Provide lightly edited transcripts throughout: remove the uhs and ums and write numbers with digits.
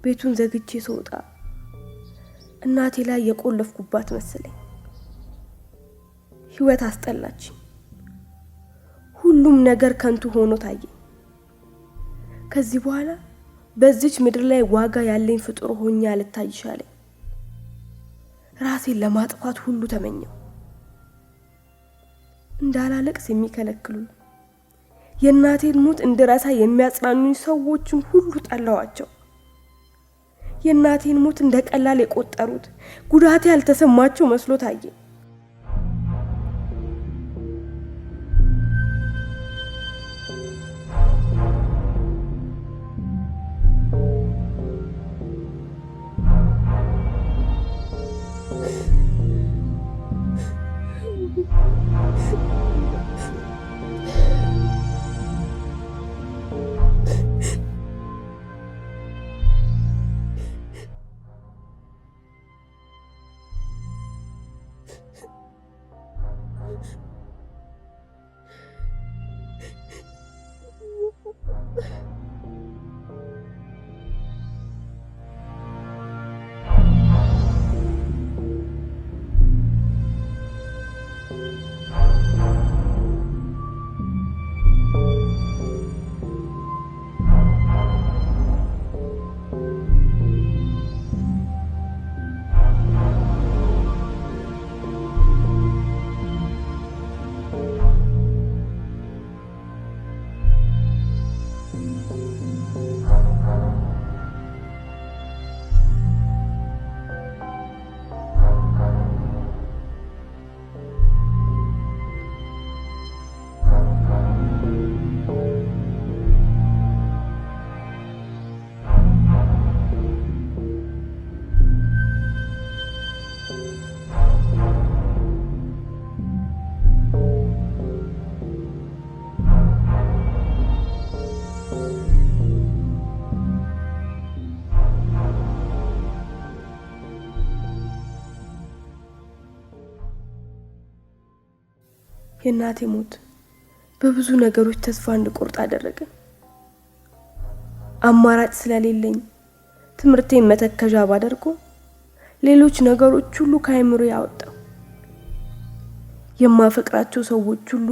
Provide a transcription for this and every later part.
ቤቱን ዘግቼ ስወጣ እናቴ ላይ የቆለፍኩባት መሰለኝ። ህይወት አስጠላች። ሁሉም ነገር ከንቱ ሆኖ ታየኝ። ከዚህ በኋላ በዚች ምድር ላይ ዋጋ ያለኝ ፍጡር ሆኜ አልታይ ይሻለኝ። ራሴን ለማጥፋት ሁሉ ተመኘው። እንዳላለቅስ የሚከለክሉ የእናቴን ሞት እንድረሳ የሚያጽናኑኝ ሰዎችን ሁሉ ጠላዋቸው። የእናቴን ሞት እንደቀላል የቆጠሩት ጉዳቴ ያልተሰማቸው መስሎ ታየኝ። የእናቴ ሞት በብዙ ነገሮች ተስፋ እንድቆርጥ አደረገ። አማራጭ ስለሌለኝ ትምህርቴን መተከዣ ባደርጎ ሌሎች ነገሮች ሁሉ ከአይምሮ ያወጣው። የማፈቅራቸው ሰዎች ሁሉ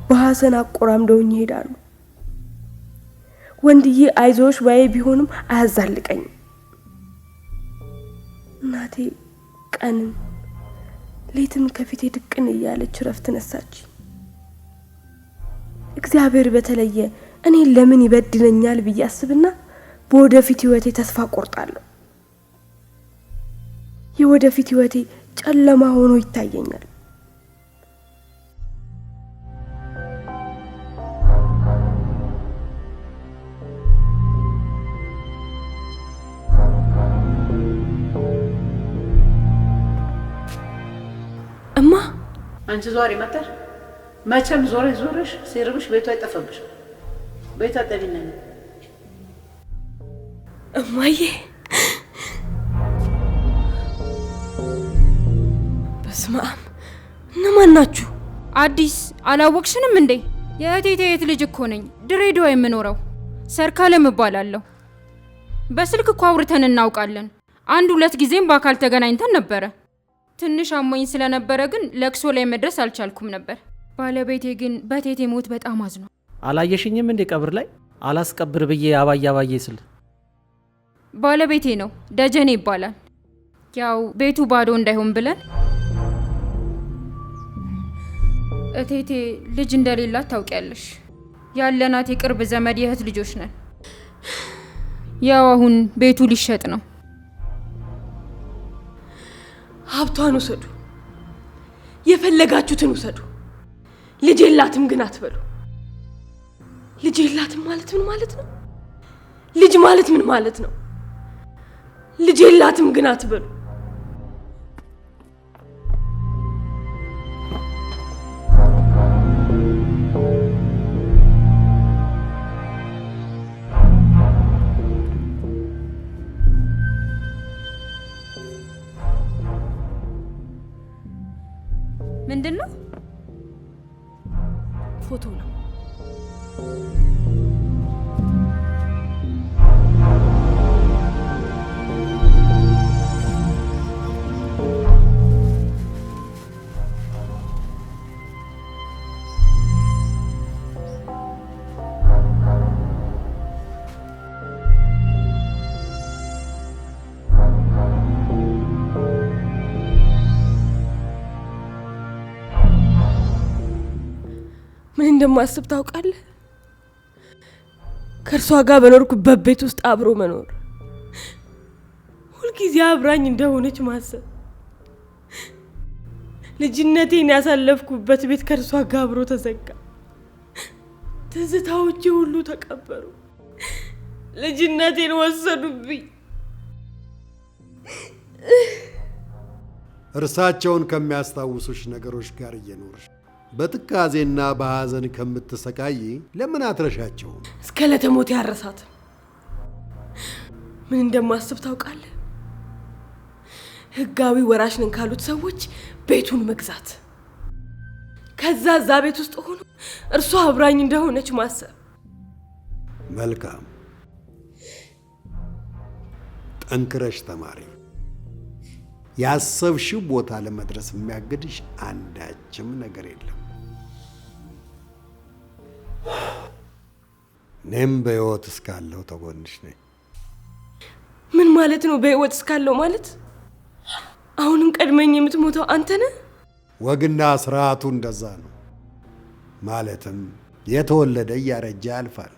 በሐዘን አቆራምደውኝ ይሄዳሉ። ወንድዬ አይዞሽ ባይ ቢሆንም አያዛልቀኝም። እናቴ ቀንም ሌትም ከፊቴ ድቅን እያለች ረፍት ነሳች። እግዚአብሔር በተለየ እኔን ለምን ይበድለኛል ብዬ አስብና በወደፊት ህይወቴ ተስፋ ቆርጣለሁ። የወደፊት ህይወቴ ጨለማ ሆኖ ይታየኛል። እማ አንቺ ዟሪ መጣሽ? መቼም ዞረሽ ሲርብሽ ቤቷ አይጠፋብሽ። ቤቷ ጠቢና ነው። እማዬ በስመ አብ እነማን ናችሁ? አዲስ አላወቅሽንም እንዴ? የእቴቴ የት ልጅ እኮ ነኝ። ድሬዳዋ የምኖረው ሰርካለም እባላለሁ። በስልክ እኮ አውርተን እናውቃለን። 1-2 ጊዜም በአካል ተገናኝተን ነበረ። ትንሽ አሞኝ ስለነበረ ግን ለቅሶ ላይ መድረስ አልቻልኩም ነበር። ባለቤቴ ግን በቴቴ ሞት በጣም አዝኗል። አላየሽኝም እንዴ ቀብር ላይ? አላስቀብር ብዬ አባዬ ስል ባለቤቴ ነው፣ ደጀኔ ይባላል። ያው ቤቱ ባዶ እንዳይሆን ብለን። እቴቴ ልጅ እንደሌላት ታውቂያለሽ። ያለናት የቅርብ ዘመድ የእህት ልጆች ነን። ያው አሁን ቤቱ ሊሸጥ ነው። ሀብቷን ውሰዱ፣ የፈለጋችሁትን ውሰዱ። ልጅ የላትም ግን አትበሉ። ልጅ የላትም ማለት ምን ማለት ነው? ልጅ ማለት ምን ማለት ነው? ልጅ የላትም ግን አትበሉ። ምንድን ነው? ፎቶ ነው። ምን እንደማስብ ታውቃለህ? ከእርሷ ጋር በኖርኩበት ቤት ውስጥ አብሮ መኖር፣ ሁልጊዜ አብራኝ እንደሆነች ማሰብ፣ ልጅነቴን ያሳለፍኩበት ቤት ከእርሷ ጋር አብሮ ተዘጋ። ትዝታዎቼ ሁሉ ተቀበሩ። ልጅነቴን ወሰዱብኝ። እርሳቸውን ከሚያስታውሱሽ ነገሮች ጋር እየኖርሽ በትካዜና በሐዘን ከምትሰቃይ ለምን አትረሻቸውም? እስከ ለተሞት ያረሳት ምን እንደማስብ ታውቃለህ? ህጋዊ ወራሽ ነን ካሉት ሰዎች ቤቱን መግዛት፣ ከዛ እዛ ቤት ውስጥ ሆኖ እርሷ አብራኝ እንደሆነች ማሰብ። መልካም፣ ጠንክረሽ ተማሪ። ያሰብሽው ቦታ ለመድረስ የሚያግድሽ አንዳችም ነገር የለም። እኔም በሕይወት እስካለሁ ተጎንሽ ነኝ። ምን ማለት ነው በሕይወት እስካለሁ ማለት? አሁንም ቀድመኝ የምትሞተው አንተ ነህ? ወግና ስርዓቱ እንደዛ ነው። ማለትም የተወለደ እያረጀ ያልፋል።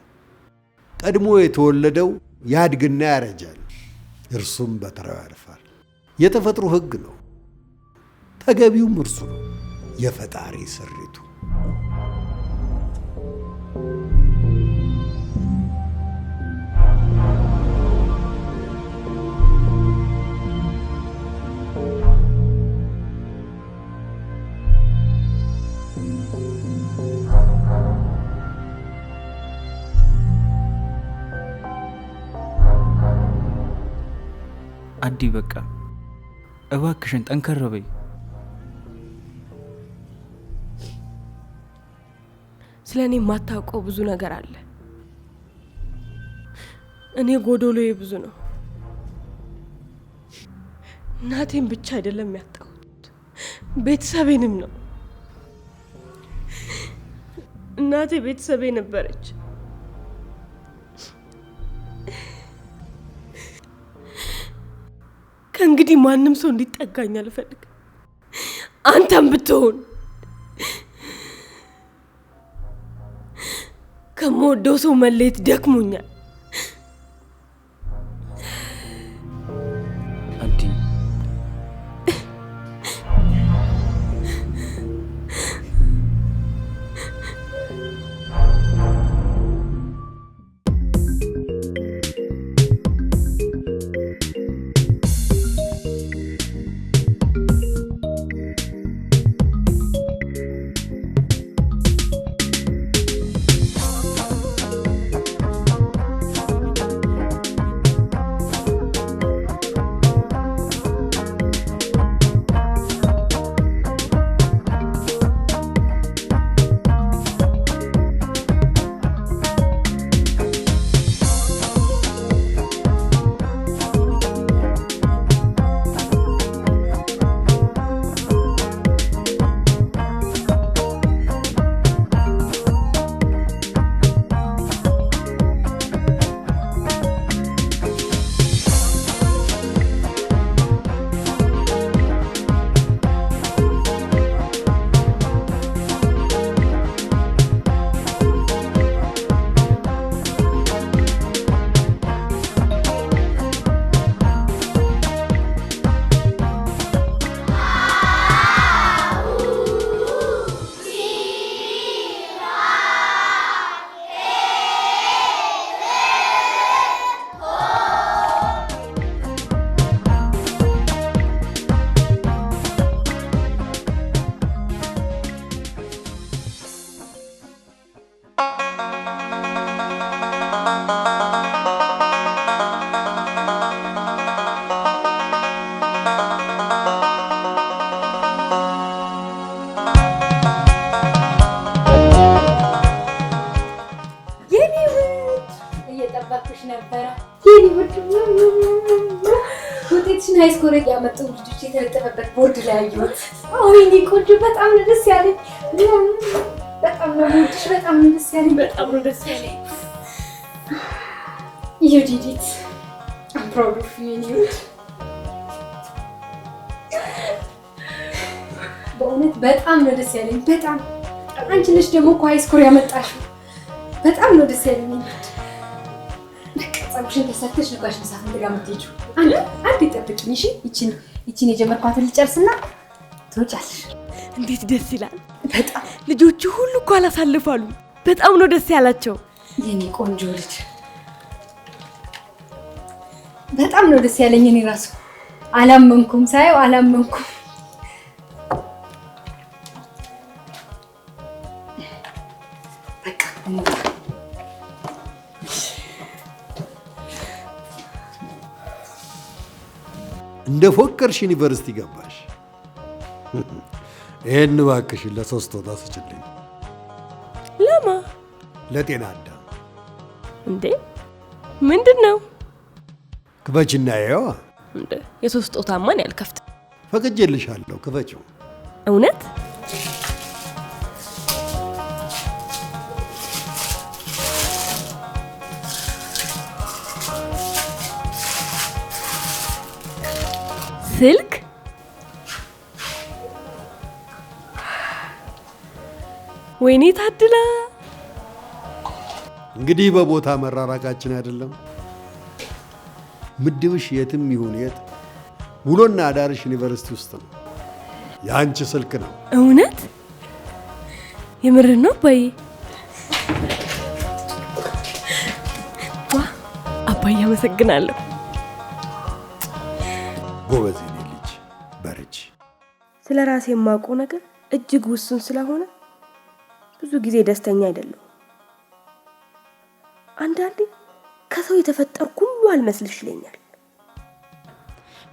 ቀድሞ የተወለደው ያድግና ያረጃል፣ እርሱም በተራው ያልፋል። የተፈጥሮ ህግ ነው። ተገቢውም እርሱ ነው፣ የፈጣሪ ስሪቱ። አዲ በቃ እባክሽን ጠንከር በይ። ስለኔ የማታውቀው ብዙ ነገር አለ። እኔ ጎዶሎዬ ብዙ ነው። እናቴን ብቻ አይደለም ያጣሁት፣ ቤተሰቤንም ነው። እናቴ ቤተሰቤ ነበረች። ከእንግዲህ ማንም ሰው እንዲጠጋኝ አልፈልግም። አንተም ብትሆን ከምወደው ሰው መለየት ደክሞኛል። አዲ ስኮሬት ያመጡ ልጆች የተለጠፈበት ቦርድ ላይ አየሁት። ወይኔ ቆንጆ፣ በጣም ነው ደስ ያለኝ። በጣም ነው ወድሽ፣ በጣም ነው ደስ ያለኝ። በጣም ነው ደስ ያለኝ። You did it. I'm proud of you. በእውነት በጣም ነው ደስ ያለኝ። በጣም አንቺ ነሽ ደግሞ እኮ ሃይስኩል ያመጣሽው። በጣም ነው ደስ ያለኝ። በቃ ፀጉርሽን ተሰርተሽ ልጓሽ መሳፍንት ጋር የምትሄጂው። አንዴ ጠብቂኝ እሺ? ይቺን የጀመርኳትን ልጨርስና ትወጫለሽ። እንዴት ደስ ይላል! በጣም ልጆቹ ሁሉ እኮ አላሳልፋሉ። በጣም ነው ደስ ያላቸው። የኔ ቆንጆ ልጅ በጣም ነው ደስ ያለኝ። እኔ ራሱ አላመንኩም፣ ሳየው አላመንኩም። በቃ እንደ ፎከርሽ ዩኒቨርሲቲ ገባሽ። ይሄን እባክሽን ለ3 ወር ስጭልኝ። ለማ? ለጤና አዳም። እንዴ ምንድን ነው? ክፈችና ያየዋ። እንዴ የ3 ጦታማን ያልከፍት ፈቅጄልሻለሁ፣ ክፈችው። እውነት? ስልክ? ወይኔ ታድላ። እንግዲህ በቦታ መራራቃችን አይደለም። ምድብሽ የትም ይሁን የት ውሎና አዳርሽ ዩኒቨርሲቲ ውስጥ ነው። የአንቺ ስልክ ነው። እውነት? የምር ነው አባዬ? አባዬ አመሰግናለሁ። ጎበዝ የኔ ልጅ በርቺ። ስለ ራሴ የማውቀው ነገር እጅግ ውሱን ስለሆነ ብዙ ጊዜ ደስተኛ አይደለሁም። አንዳንዴ ከሰው የተፈጠርኩ ሁሉ አልመስልሽ ይለኛል።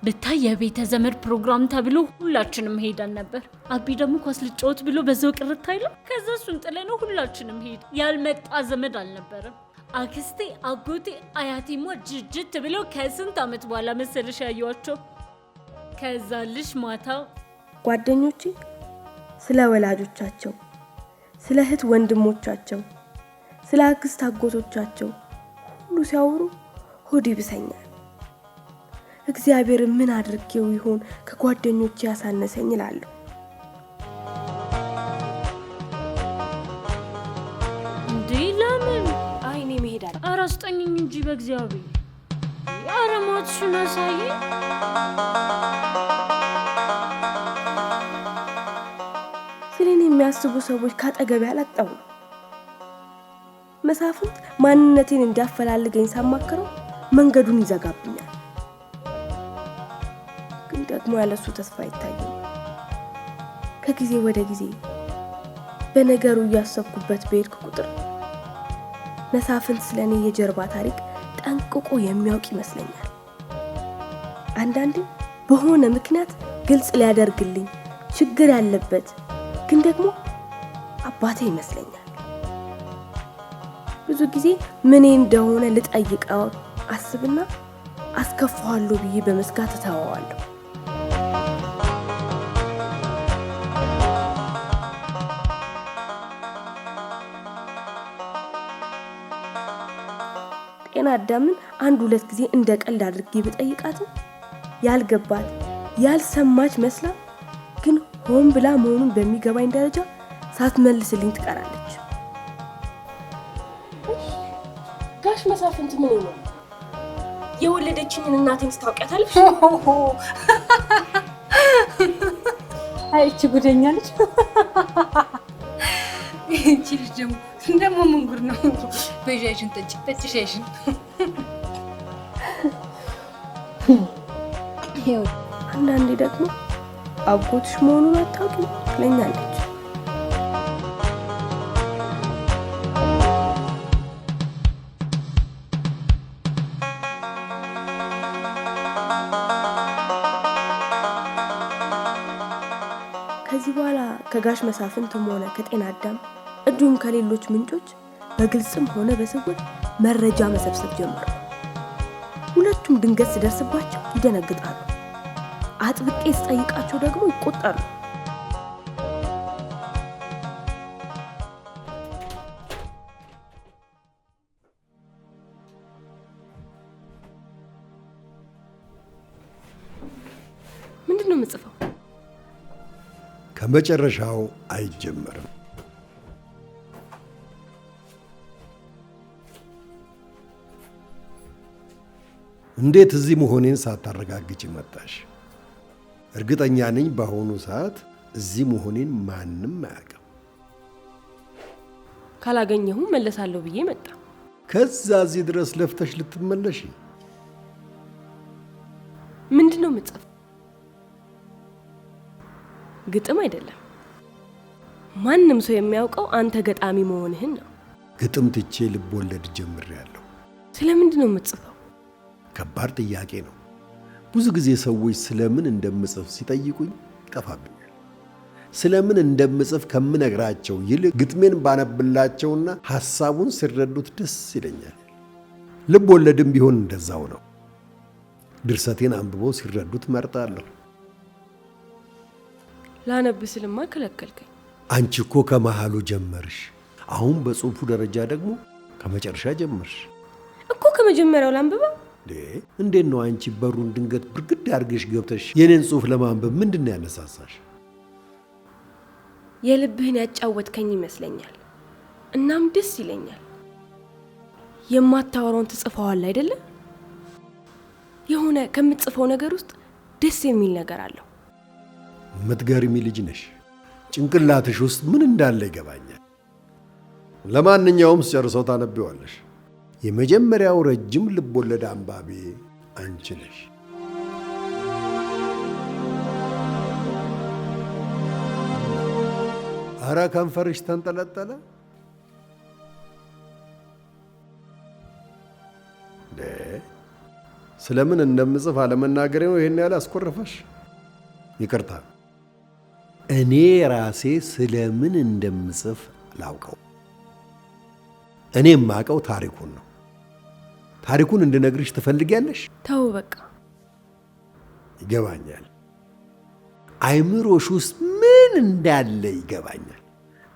ብታይ የቤተ ዘመድ ፕሮግራም ተብሎ ሁላችንም ሄደን ነበር። አቢ ደግሞ ኳስ ልጫወት ብሎ በዛው ቅርት አይልም። ከዛ እሱን ጥለነው ሁላችንም ሄድ። ያልመጣ ዘመድ አልነበረም። አክስቴ፣ አጎቴ፣ አያቴማ ጅጅት ብለው ከስንት ዓመት በኋላ መሰለሽ ያዩዋቸው። ከዛ ልሽ ማታ ጓደኞቼ ስለ ወላጆቻቸው፣ ስለ እህት ወንድሞቻቸው፣ ስለ አክስት አጎቶቻቸው ሁሉ ሲያወሩ ሆድ ይብሰኛል። እግዚአብሔር ምን አድርጌው ይሆን ከጓደኞቼ ያሳነሰኝ እላለሁ። እንዴ ለምን? አይኔ መሄድ አለ። ኧረ አስጠኝኝ እንጂ በእግዚአብሔር። ኧረ ሞትሽን አሳይ። ስለኔ የሚያስቡ ሰዎች ካጠገቤ አላጣሁም። መሳፍንት ማንነቴን እንዲያፈላልገኝ ሳማክረው መንገዱን ይዘጋብኛል። ግን ደግሞ ያለሱ ተስፋ አይታየኝ። ከጊዜ ወደ ጊዜ በነገሩ እያሰብኩበት በሄድኩ ቁጥር መሳፍንት ስለኔ የጀርባ ታሪክ ጠንቅቆ የሚያውቅ ይመስለኛል። አንዳንዴ በሆነ ምክንያት ግልጽ ሊያደርግልኝ ችግር ያለበት ግን ደግሞ አባቴ ይመስለኛል። ብዙ ጊዜ ምን እንደሆነ ልጠይቀው አስብና አስከፋዋለሁ ብዬ በመስጋት ተዋዋለሁ። ጤና አዳምን 1-2 ጊዜ እንደ ቀልድ አድርጌ ብጠይቃትም ያልገባት ያልሰማች መስላ ግን ሆን ብላ መሆኑን በሚገባኝ ደረጃ ሳትመልስልኝ ትቀራለች። ጋሽ መሳፍንት ምን ነው? የወለደችኝን እናቴን ታውቂያታለሽ? አይ እቺ ጉደኛ ልጅ። እቺ ልጅ ደግሞ ምን ጉድ ነው? በሻይሽን ጠጪ ሻይሽን። አንዳንዴ ደግሞ አጎትሽ መሆኑን አታውቂም ትለኛለች። ከዚህ በኋላ ከጋሽ መሳፍንትም ሆነ ከጤና አዳም እንዲሁም ከሌሎች ምንጮች በግልጽም ሆነ በስውር መረጃ መሰብሰብ ጀመሩ። ሁለቱም ድንገት ስደርስባቸው ይደነግጣሉ። አጥብቄ ስጠይቃቸው ደግሞ ይቆጣሉ። ምንድን ነው የምጽፈው? ከመጨረሻው አይጀመርም። እንዴት እዚህ መሆኔን ሳታረጋግጪ መጣሽ? እርግጠኛ ነኝ በአሁኑ ሰዓት እዚህ መሆኔን ማንም አያውቅም። ካላገኘሁም መለሳለሁ ብዬ መጣ። ከዛ እዚህ ድረስ ለፍተሽ ልትመለሽ? ምንድነው የምትጽፍ? ግጥም አይደለም። ማንም ሰው የሚያውቀው አንተ ገጣሚ መሆንህን ነው። ግጥም ትቼ ልብ ወለድ ጀምሬያለሁ። ስለምንድነው የምትጽፈው? ከባድ ጥያቄ ነው። ብዙ ጊዜ ሰዎች ስለምን እንደምጽፍ ሲጠይቁኝ ይጠፋብኛል። ስለምን እንደምጽፍ ከምነግራቸው ይልቅ ግጥሜን ባነብላቸውና ሐሳቡን ሲረዱት ደስ ይለኛል። ልብ ወለድም ቢሆን እንደዛው ነው። ድርሰቴን አንብበው ሲረዱት መርጣለሁ። ላነብ ስልማ ከለከልከኝ። አንቺ እኮ ከመሃሉ ጀመርሽ። አሁን በጽሁፉ ደረጃ ደግሞ ከመጨረሻ ጀመርሽ እኮ። ከመጀመሪያው ላንብባ? እንዴት ነው አንቺ በሩን ድንገት ብርግድ አድርገሽ ገብተሽ የኔን ጽሁፍ ለማንበብ ምንድን ነው ያነሳሳሽ? የልብህን ያጫወትከኝ ይመስለኛል። እናም ደስ ይለኛል። የማታወራውን ትጽፈዋል አይደለ? የሆነ ከምትጽፈው ነገር ውስጥ ደስ የሚል ነገር አለው። የምትገርሚ ልጅ ነሽ። ጭንቅላትሽ ውስጥ ምን እንዳለ ይገባኛል። ለማንኛውም ጨርሰው ታነቢዋለሽ። የመጀመሪያው ረጅም ልብ ወለድ አንባቢ አንቺ ነሽ። አረ ከንፈርሽ ተንጠለጠለ። ስለምን እንደምጽፍ አለመናገሬ ነው ይሄን ያህል አስኮረፈሽ? ይቅርታ። እኔ ራሴ ስለምን እንደምጽፍ ላውቀው። እኔ የማውቀው ታሪኩን ነው። ታሪኩን እንድነግርሽ ትፈልጊያለሽ? ተው በቃ። ይገባኛል። አይምሮሽ ውስጥ ምን እንዳለ ይገባኛል።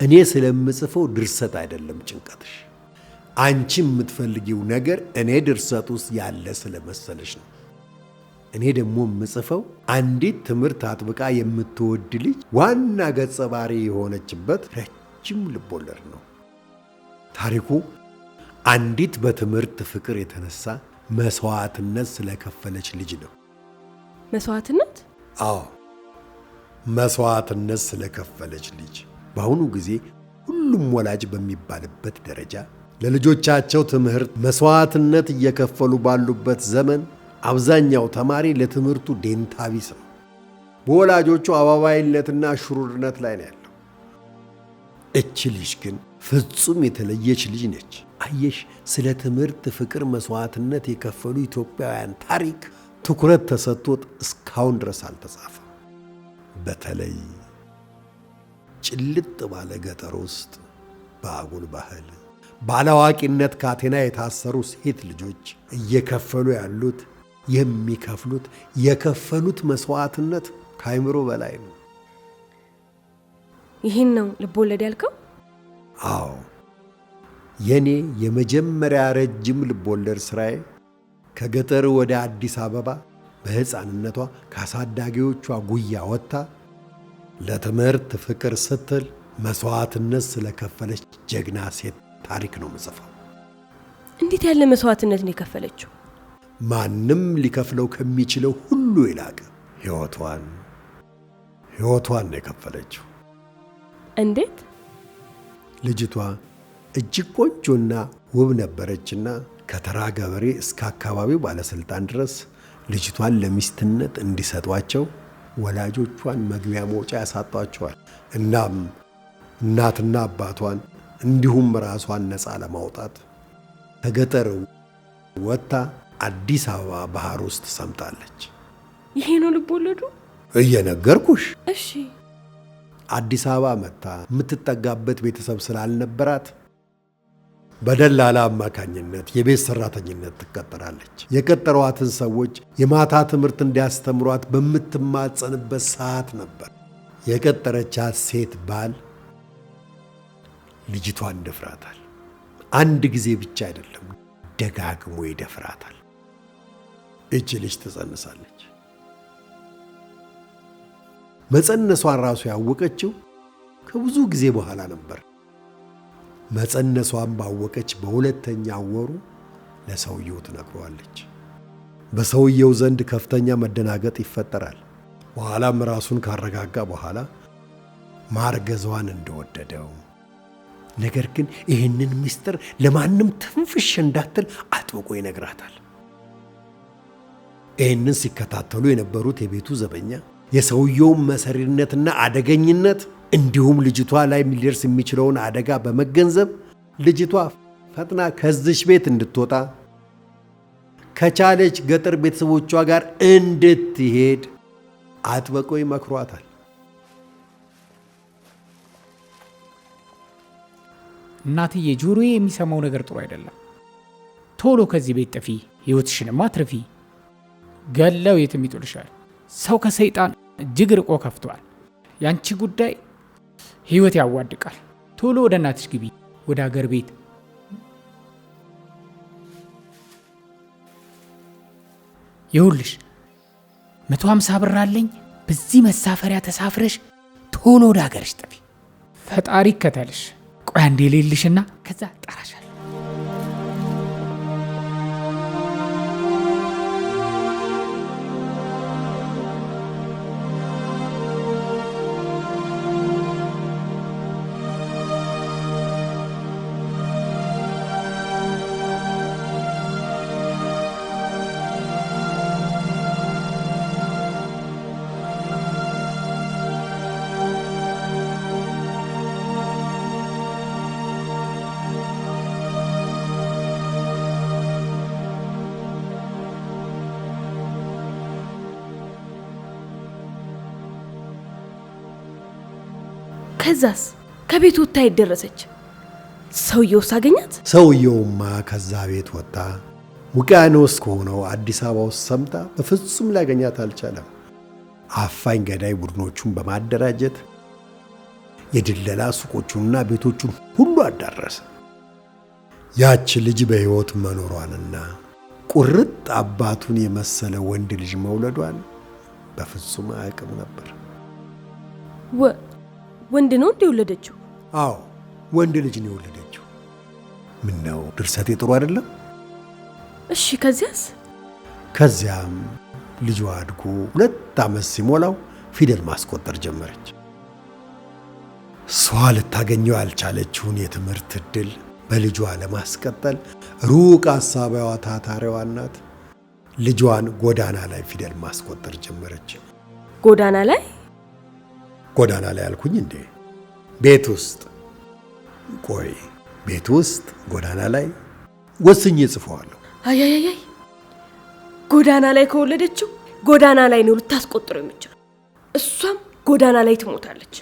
እኔ ስለምጽፈው ድርሰት አይደለም ጭንቀትሽ። አንቺ የምትፈልጊው ነገር እኔ ድርሰት ውስጥ ያለ ስለመሰለሽ ነው። እኔ ደግሞ የምጽፈው አንዲት ትምህርት አጥብቃ የምትወድ ልጅ ዋና ገጸ ባህሪ የሆነችበት ረጅም ልቦለድ ነው። ታሪኩ አንዲት በትምህርት ፍቅር የተነሳ መስዋዕትነት ስለከፈለች ልጅ ነው። መስዋዕትነት? አዎ፣ መስዋዕትነት ስለከፈለች ልጅ። በአሁኑ ጊዜ ሁሉም ወላጅ በሚባልበት ደረጃ ለልጆቻቸው ትምህርት መስዋዕትነት እየከፈሉ ባሉበት ዘመን አብዛኛው ተማሪ ለትምህርቱ ደንታ ቢስ ነው። በወላጆቹ አባባይነትና ሽሩርነት ላይ ነው ያለው። እች ልጅ ግን ፍጹም የተለየች ልጅ ነች። አየሽ፣ ስለ ትምህርት ፍቅር መስዋዕትነት የከፈሉ ኢትዮጵያውያን ታሪክ ትኩረት ተሰጥቶት እስካሁን ድረስ አልተጻፈም። በተለይ ጭልጥ ባለ ገጠር ውስጥ በአጉል ባህል ባላዋቂነት ካቴና የታሰሩ ሴት ልጆች እየከፈሉ ያሉት የከፈሉት መስዋዕትነት ከአይምሮ በላይ ነው። ይህን ነው ልቦለድ ያልከው? አዎ፣ የኔ የመጀመሪያ ረጅም ልቦለድ ስራዬ ከገጠር ወደ አዲስ አበባ በሕፃንነቷ ከአሳዳጊዎቿ ጉያ ወጥታ ለትምህርት ፍቅር ስትል መስዋዕትነት ስለከፈለች ጀግና ሴት ታሪክ ነው የምጽፈው። እንዴት ያለ መስዋዕትነት ነው የከፈለችው? ማንም ሊከፍለው ከሚችለው ሁሉ የላቀ ሕይወቷን ነው የከፈለችው። እንዴት? ልጅቷ እጅግ ቆንጆና ውብ ነበረችና ከተራ ገበሬ እስከ አካባቢው ባለስልጣን ድረስ ልጅቷን ለሚስትነት እንዲሰጧቸው ወላጆቿን መግቢያ መውጫ ያሳጧቸዋል። እናም እናትና አባቷን እንዲሁም ራሷን ነፃ ለማውጣት ከገጠር ወጥታ አዲስ አበባ ባህር ውስጥ ሰምጣለች። ይሄ ነው ልቦለዱ? እየነገርኩሽ። እሺ። አዲስ አበባ መጥታ የምትጠጋበት ቤተሰብ ስላልነበራት በደላላ አማካኝነት የቤት ሰራተኝነት ትቀጠራለች። የቀጠሯትን ሰዎች የማታ ትምህርት እንዲያስተምሯት በምትማጸንበት ሰዓት ነበር የቀጠረቻት ሴት ባል ልጅቷን ይደፍራታል። አንድ ጊዜ ብቻ አይደለም፣ ደጋግሞ ይደፍራታል። እች ልጅ ትጸንሳለች። መጸነሷን ራሱ ያወቀችው ከብዙ ጊዜ በኋላ ነበር። መጸነሷን ባወቀች በሁለተኛው ወሩ ለሰውየው ትነግረዋለች። በሰውየው ዘንድ ከፍተኛ መደናገጥ ይፈጠራል። በኋላም ራሱን ካረጋጋ በኋላ ማርገዟን እንደወደደው፣ ነገር ግን ይህንን ምስጢር ለማንም ትንፍሽ እንዳትል አጥብቆ ይነግራታል። ይህንን ሲከታተሉ የነበሩት የቤቱ ዘበኛ የሰውየውን መሰሪነትና አደገኝነት እንዲሁም ልጅቷ ላይ ሊደርስ የሚችለውን አደጋ በመገንዘብ ልጅቷ ፈጥና ከዚች ቤት እንድትወጣ ከቻለች ገጠር ቤተሰቦቿ ጋር እንድትሄድ አጥብቀው ይመክሯታል። እናትዬ ጆሮዬ የሚሰማው ነገር ጥሩ አይደለም። ቶሎ ከዚህ ቤት ጥፊ፣ ሕይወትሽንማ አትርፊ። ገለው የትም ይጥሉሻል። ሰው ከሰይጣን እጅግ ርቆ ከፍቷል። ያንቺ ጉዳይ ሕይወት ያዋድቃል። ቶሎ ወደ እናትሽ ግቢ፣ ወደ አገር ቤት። ይሁልሽ 150 ብር አለኝ። በዚህ መሳፈሪያ ተሳፍረሽ ቶሎ ወደ አገርሽ ጥፊ። ፈጣሪ ይከተልሽ። ቆይ አንዴ ሌልሽና ከዛ ጠራሻለሁ። ከዛስ ከቤት ወጥታ ይደረሰች? ሰውየውስ አገኛት? ሰውየውማ ከዛ ቤት ወጥታ ውቅያኖስ ከሆነው አዲስ አበባ ውስጥ ሰምታ በፍጹም ሊያገኛት አልቻለም። አፋኝ ገዳይ ቡድኖቹን በማደራጀት የድለላ ሱቆቹንና ቤቶቹን ሁሉ አዳረሰ። ያች ልጅ በሕይወት መኖሯንና ቁርጥ አባቱን የመሰለ ወንድ ልጅ መውለዷን በፍጹም አያውቅም ነበር። ወንድ ነው እንደ የወለደችው? አዎ ወንድ ልጅ ነው የወለደችው። ምን ነው ድርሰቴ ጥሩ አይደለም? እሺ ከዚያስ? ከዚያም ልጇ አድጎ 2 ዓመት ሲሞላው ፊደል ማስቆጠር ጀመረች። እሷ ልታገኘው ያልቻለችውን የትምህርት ዕድል በልጇ ለማስቀጠል ሩቅ አሳቢዋ ታታሪዋ እናት ልጇን ጎዳና ላይ ፊደል ማስቆጠር ጀመረች። ጎዳና ላይ? ጎዳና ላይ አልኩኝ እንዴ? ቤት ውስጥ። ቆይ ቤት ውስጥ ጎዳና ላይ ወስኜ ጽፈዋለሁ። አይ ጎዳና ላይ ከወለደችው ጎዳና ላይ ነው ልታስቆጥረው የምችለው። እሷም ጎዳና ላይ ትሞታለች።